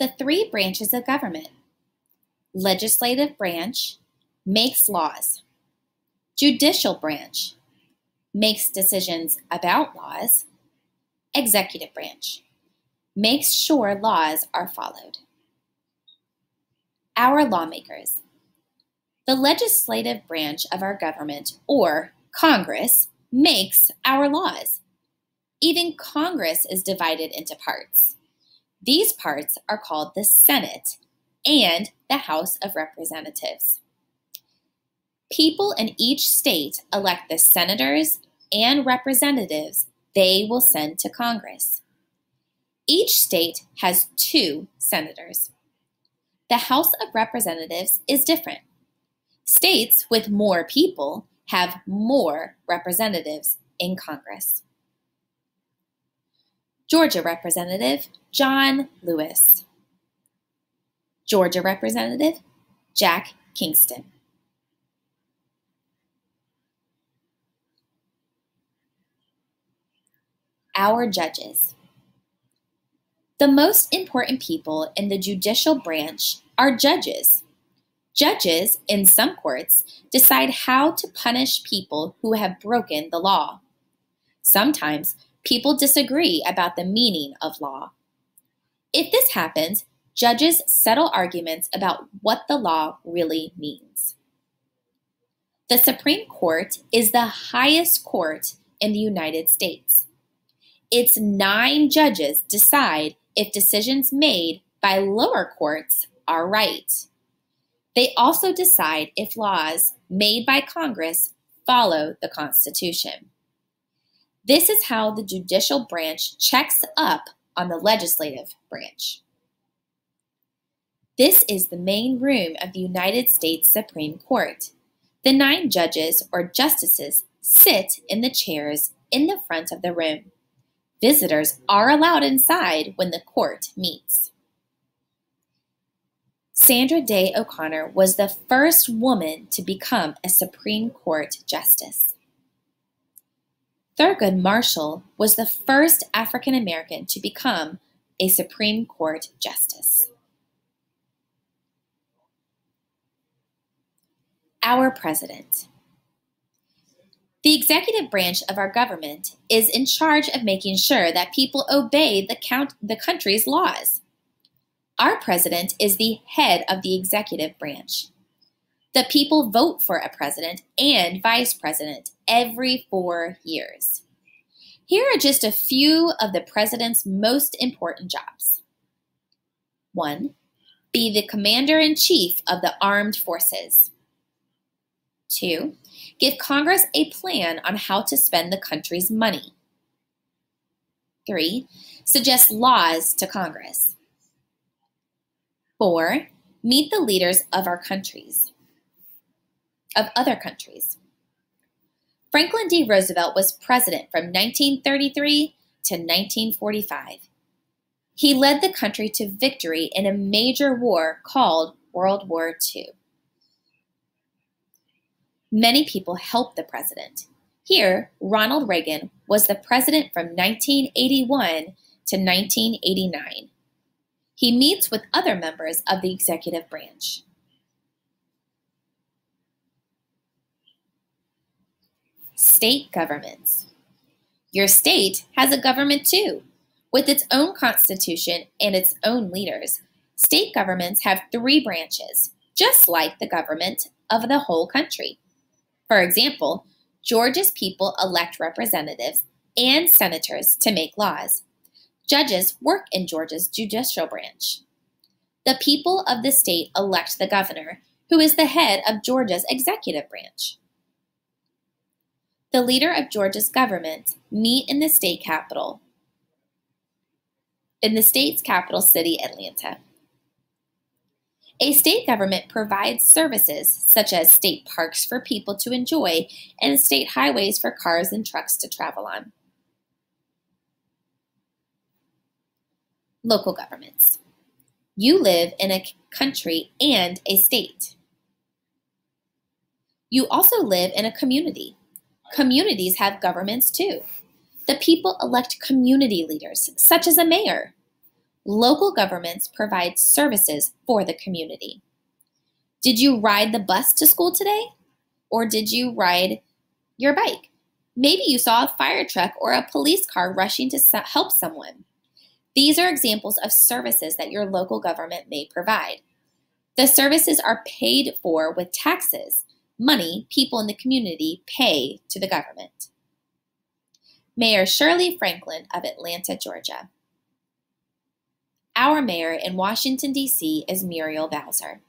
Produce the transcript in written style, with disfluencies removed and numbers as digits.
The three branches of government. Legislative branch makes laws. Judicial branch makes decisions about laws. Executive branch makes sure laws are followed. Our lawmakers. The legislative branch of our government, or Congress, makes our laws. Even Congress is divided into parts. These parts are called the Senate and the House of Representatives. People in each state elect the senators and representatives they will send to Congress. Each state has 2 senators. The House of Representatives is different. States with more people have more representatives in Congress. Georgia Representative John Lewis. Georgia Representative Jack Kingston. Our judges. The most important people in the judicial branch are judges. Judges in some courts decide how to punish people who have broken the law. Sometimes people disagree about the meaning of law. If this happens, judges settle arguments about what the law really means. The Supreme Court is the highest court in the United States. Its 9 judges decide if decisions made by lower courts are right. They also decide if laws made by Congress follow the Constitution. This is how the judicial branch checks up on the legislative branch. This is the main room of the United States Supreme Court. The 9 judges or justices sit in the chairs in the front of the room. Visitors are allowed inside when the court meets. Sandra Day O'Connor was the first woman to become a Supreme Court justice. Thurgood Marshall was the first African American to become a Supreme Court justice. Our president. The executive branch of our government is in charge of making sure that people obey the country's laws. Our president is the head of the executive branch. The people vote for a president and vice president every 4 years. Here are just a few of the president's most important jobs. 1. Be the commander-in-chief of the armed forces. 2. Give Congress a plan on how to spend the country's money. 3. Suggest laws to Congress. 4. Meet the leaders of other countries. Franklin D. Roosevelt was president from 1933 to 1945. He led the country to victory in a major war called World War II. Many people helped the president. Here, Ronald Reagan was the president from 1981 to 1989. He meets with other members of the executive branch. State governments. Your state has a government too. With its own constitution and its own leaders, state governments have 3 branches, just like the government of the whole country. For example, Georgia's people elect representatives and senators to make laws. Judges work in Georgia's judicial branch. The people of the state elect the governor, who is the head of Georgia's executive branch. The leader of Georgia's government meet in the state's capital city, Atlanta. A state government provides services such as state parks for people to enjoy and state highways for cars and trucks to travel on. Local governments. You live in a country and a state. You also live in a community. Communities have governments too. The people elect community leaders, such as a mayor. Local governments provide services for the community. Did you ride the bus to school today? Or did you ride your bike? Maybe you saw a fire truck or a police car rushing to help someone. These are examples of services that your local government may provide. The services are paid for with taxes, money people in the community pay to the government. Mayor Shirley Franklin of Atlanta, Georgia. Our mayor in Washington, D.C. is Muriel Bowser.